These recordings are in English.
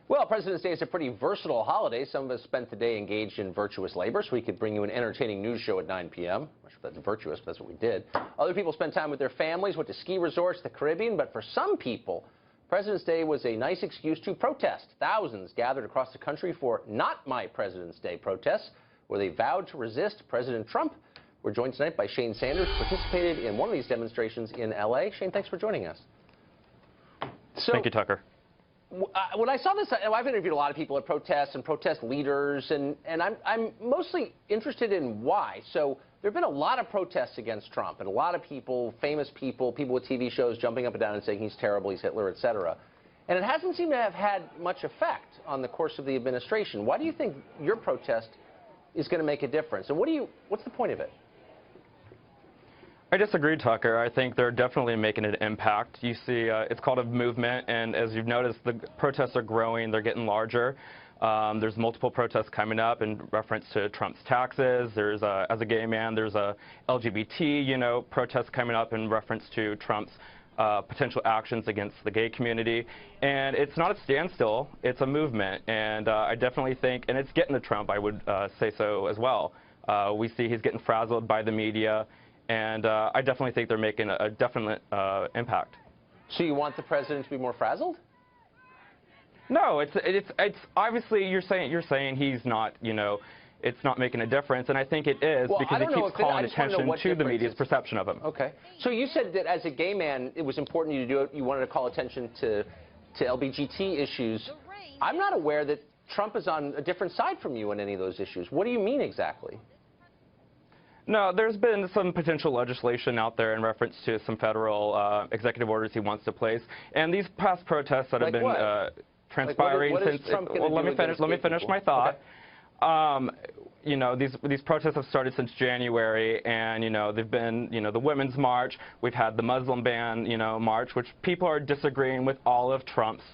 Well, President's Day is a pretty versatile holiday. Some of us spent the day engaged in virtuous labor, so we could bring you an entertaining news show at 9 p.m. I'm not sure if that's virtuous, but that's what we did. Other people spent time with their families, went to ski resorts, the Caribbean, but for some people, President's Day was a nice excuse to protest. Thousands gathered across the country for Not My President's Day protests, where they vowed to resist President Trump. We're joined tonight by Shane Sanders, who participated in one of these demonstrations in L.A. Shane, thanks for joining us. Thank you, Tucker. When I saw this, I've interviewed a lot of people at protests and protest leaders, and I'm mostly interested in why. So there have been a lot of protests against Trump, and a lot of people, famous people, people with TV shows jumping up and down and saying he's terrible, he's Hitler, etc. And it hasn't seemed to have had much effect on the course of the administration. Why do you think your protest is going to make a difference? And what's the point of it? I disagree, Tucker. I think they're definitely making an impact. You see, it's called a movement, and as you've noticed, the protests are growing. They're getting larger. There's multiple protests coming up in reference to Trump's taxes. There's, as a gay man, there's a LGBT, protest coming up in reference to Trump's potential actions against the gay community. And it's not a standstill. It's a movement. And I definitely think, and it's getting to Trump, I would say so as well. We see he's getting frazzled by the media. And I definitely think they're making a definite impact. So you want the president to be more frazzled? No, it's obviously you're saying he's not, it's not making a difference, and I think it is because he keeps calling attention to the media's perception of him. Okay. So you said that as a gay man, it was important to you to do it. You wanted to call attention to LGBT issues. I'm not aware that Trump is on a different side from you on any of those issues. What do you mean exactly? No, there's been some potential legislation out there in reference to some federal executive orders he wants to place, and these past protests that have been transpiring since. Well, let me finish my thought. Okay. These protests have started since January, and they've been the Women's March. We've had the Muslim ban march, which people are disagreeing with all of Trump's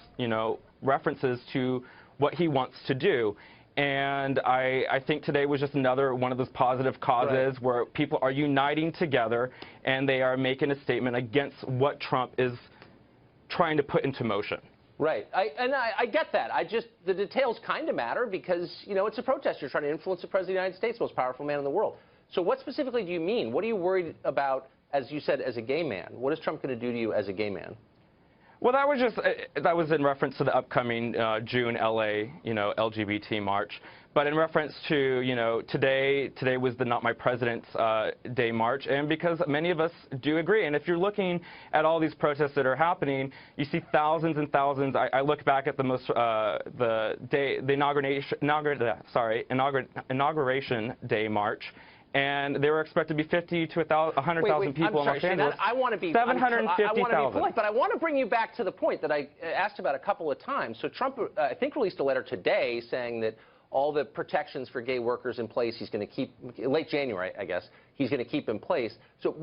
references to what he wants to do. And I think today was just another one of those positive causes where people are uniting together and they are making a statement against what Trump is trying to put into motion. Right. I get that. The details kind of matter because, it's a protest. You're trying to influence the President of the United States, most powerful man in the world. So what specifically do you mean? What are you worried about, as you said, as a gay man? What is Trump going to do to you as a gay man? Well, that was in reference to the upcoming June LA, LGBT march. But in reference to, today was the Not My President's Day march, and because many of us do agree. And if you're looking at all these protests that are happening, you see thousands and thousands. I look back at the inauguration day march. And they were expected to be 50 to 100,000 people in Los Angeles. I want to be 750,000. But I want to bring you back to the point that I asked about a couple of times. So Trump, I think, released a letter today saying that all the protections for gay workers in place, he's going to keep, late January, I guess, he's going to keep in place. So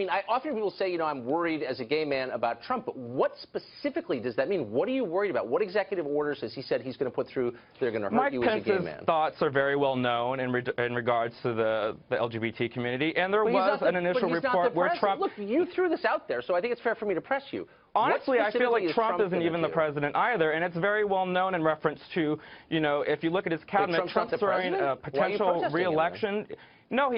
I often people say, I'm worried as a gay man about Trump, but what specifically does that mean? What are you worried about? What executive orders has he said he's going to put through that are going to hurt you as a gay man? Mike Pence's thoughts are very well known in regards to the LGBT community, and there was an initial report where Trump... Look, you threw this out there, so I think it's fair for me to press you. Honestly, I feel like Trump isn't even the president either, and it's very well known in reference to, if you look at his cabinet, Trump's throwing a potential re-election. No,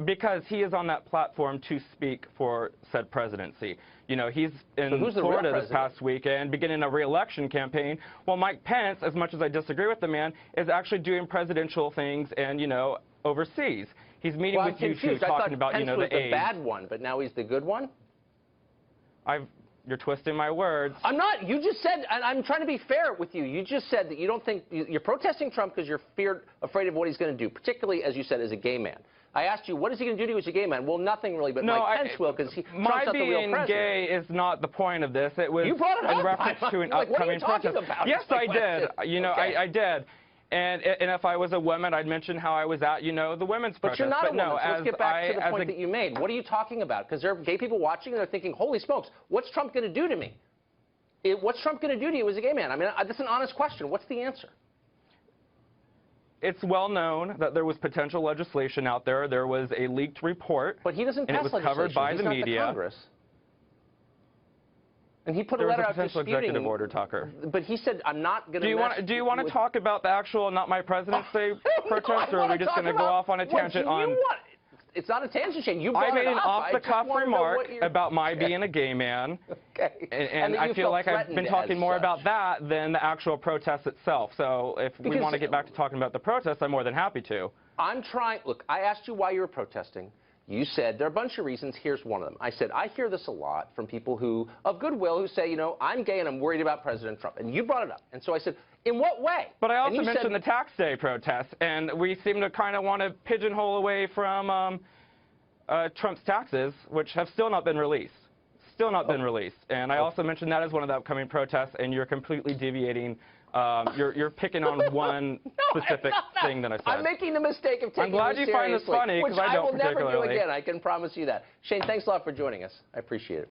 because he is on that platform to speak for said presidency. He's in Florida this past weekend beginning a re-election campaign, while Mike Pence, as much as I disagree with the man, is actually doing presidential things and, overseas. He's meeting with you two, talking about, Pence was the bad one, but now he's the good one? You're twisting my words. I'm not. You just said, and I'm trying to be fair with you. You just said that you don't think you're protesting Trump because you're afraid of what he's going to do, particularly, as you said, as a gay man. I asked you, what is he going to do to you as a gay man? Well, nothing really, but Mike Pence will, because Trump's not the real president. My being gay is not the point of this. It was in reference to an upcoming protest. Yes, I did. I did. And if I was a woman, I'd mention how I was at, the women's protest. But you're not a woman, so let's get back to the point that you made. What are you talking about? Because there are gay people watching and they're thinking, holy smokes, what's Trump going to do to me? What's Trump going to do to you as a gay man? I mean, that's an honest question. What's the answer? It's well known that there was potential legislation out there. There was a leaked report. But he doesn't pass legislation. And it was covered by the media. Congress. And he put a There was letter a out potential disputing. executive order, Tucker. But he said, I'm not going to. Do you want to talk about the actual "Not My President" Day protest, or are we just going to go off on a tangent on? It's not a tangent, Shane. You brought I made it an up. off-the-cuff remark about my being a gay man, Okay. and I feel like I've been talking more about that than the actual protest itself. So if we want to get back to talking about the protest, I'm more than happy to. I'm trying. Look, I asked you why you were protesting. You said there are a bunch of reasons. Here's one of them. I said, I hear this a lot from people who, of goodwill, who say, you know, I'm gay and I'm worried about President Trump. And you brought it up. And so I said, in what way? But I also mentioned the tax day protest, and we seem to kind of want to pigeonhole away from Trump's taxes, which have still not been released. Still not been released. And I also mentioned that as one of the upcoming protests, and you're completely deviating. You're picking on one specific thing that I said. I'm making the mistake of taking I'm glad this you find this seriously, funny, because I don't which I will never do particularly. again. I can promise you that. Shane, thanks a lot for joining us. I appreciate it.